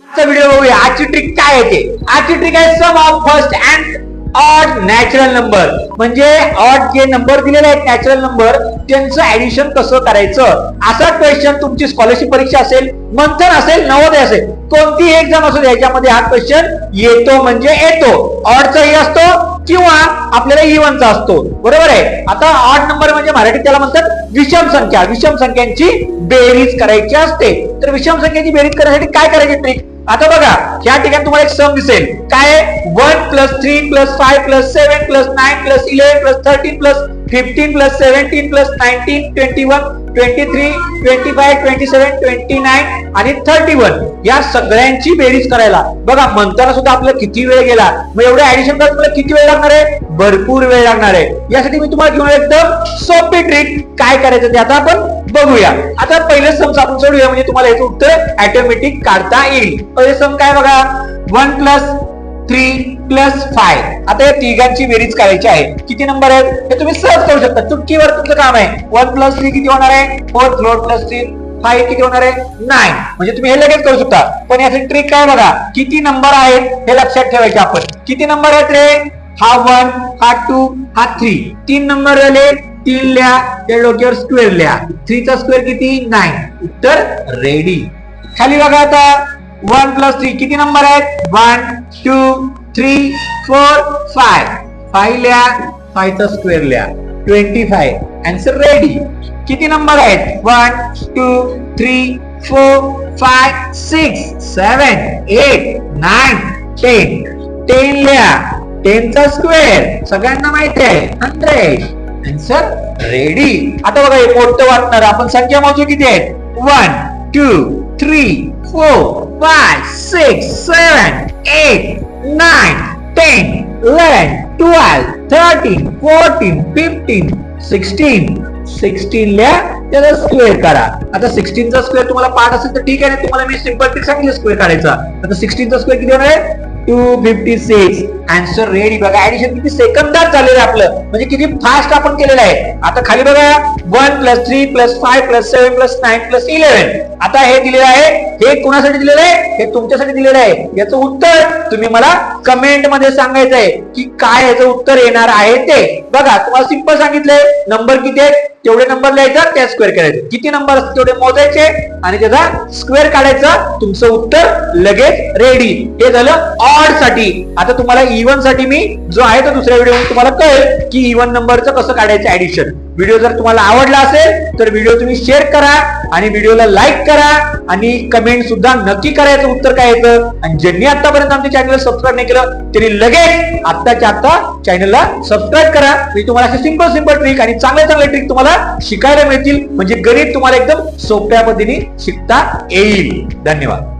Video बघूया. आजची trick काय आहे ते. आजची ट्रिक आहे sum of first and odd natural number. म्हणजे ऑड जे नंबर दिलेले आहेत नॅचरल नंबर त्यांचं ऍडिशन कसं करायचं. असा क्वेश्चन तुमची स्कॉलरशिप परीक्षा असेल, मंथन असेल, नवोदय असेल, कोणतीही एक्झाम असो याच्यामध्ये हा क्वेश्चन येतो म्हणजे येतो. ऑडचाही असतो किंवा आपल्याला इव्हनचा असतो. बरोबर आहे. आता ऑड नंबर म्हणजे मराठीत त्याला म्हणतात विषम संख्या. विषम संख्यांची बेरीज करायची असते. तर विषम संख्येची बेरीज करण्यासाठी काय करायची ट्रिक. आता बघा या ठिकाणी तुम्हाला एक सम दिसेल. काय 1 + 3 + 5 + 7 + 9 + 11 + 13 + 15 + 17 + 19 21 23 25 27 29 आणि 31 या सगळ्यांची बेरीज करायला बघा म्हणताना सुद्धा आपल्याला किती वेळ गेला. मग एवढे ऍडिशन करायला तुम्हाला किती वेळ लागणार आहे. भरपूर वेळ लागणार आहे. यासाठी मी तुम्हाला घेऊन एकदम सोपी ट्रिक काय करायचं ते आता आपण बघूया. आता पहिलं सम आपण सोडूया म्हणजे तुम्हाला याचं उत्तर ऑटोमॅटिक काढता येईल. पहिले सम काय बघा 1 + 3 + 5. आता या तिघांची बेरीज करायची आहे. किती नंबर आहेत हे तुम्ही सहज करू शकता. चुटकीवर तुमचं काम आहे. 1 + 3 किती होणार आहे 4. 4 + 3 5 किती होणार आहे 9. म्हणजे तुम्ही हे लगेच करू शकता. पण याची ट्रिक काय बघा किती नंबर आहेत हे लक्षात ठेवायचे आपण. किती नंबर आहेत रे. हा 1 हा 2 हा 3. 3 नंबर झाले. 3 लिहा त्या डोक्यावर स्क्वेअर लिहा. 3 चा स्क्वेअर किती 9. उत्तर रेडी. खाली बघा आता 1 + 3 किती नंबर आहेत 1 2 3 4 5. 5 लिहा 5 चा स्क्वेअर लिहा 25. Answer ready. किती नंबर आहेत 1 2 3 4 5 6 7 8 9 10. 10 लिहा 10 चा स्क्वेअर सगळ्यांना माहिती आहे 100. Answer ready. आता बघा हे मोठं वाटणार. आपण संख्या मोजू किती आहेत 1 2 3 4 5 6 7 8 9 10 11 12 13 14 15 16. 16 लिहा त्याचा स्क्वेअर काढा. आता 16 चा स्क्वेअर तुम्हाला पाठ असेल तर ठीक आहे. तुम्हाला मी सिंपल ट्रिक सांगितली स्क्वेअर काढायचा. आता 16 चा स्क्वेअर किती होणार आहे 256. Answer ready. बघा ऍडिशन किती सेकंदात झालेलं आपलं. म्हणजे किती फास्ट आपण केलेलं आहे. आता खाली बघा 1 + 3 + 5 + 7 + 9 + 11. आता हे दिलेलं आहे. हे कोणासाठी दिलेलं आहे हे तुमच्यासाठी दिलेलं आहे. याचं उत्तर तुम्ही मला कमेंट मध्ये सांगायचं आहे की काय याचं उत्तर येणार आहे ते. बघा तुम्हाला सिंपल सांगितलंय नंबर किती आहेत तेवढे नंबर लिहायचा त्या स्क्वेअर करायचे. किती नंबर असते तेवढे मोजायचे आणि त्याचा स्क्वेअर काढायचा. तुमचं उत्तर लगेच रेडी. हे झालं ऑड साठी. आता तुम्हाला इव्हन साठी मी जो आहे तो दुसऱ्या व्हिडिओ तुम्हाला कळेल की इव्हन नंबरचं कसं काढायचं ऍडिशन. व्हिडिओ जर तुम्हाला आवडला असेल तर व्हिडिओ तुम्ही शेअर करा आणि व्हिडिओला लाईक करा आणि कमेंट सुद्धा नक्की करायचं उत्तर काय येतं. आणि ज्यांनी आतापर्यंत आमच्या चॅनलला सबस्क्राईब नाही केलं त्यांनी लगेच आत्ताच्या आत्ता चॅनलला सबस्क्राईब करा. मी तुम्हाला असे सिंपल ट्रिक आणि चांगले ट्रिक तुम्हाला शिकायला मिळतील. म्हणजे गणित तुम्हाला एकदम सोप्या पद्धतीने शिकता येईल. धन्यवाद.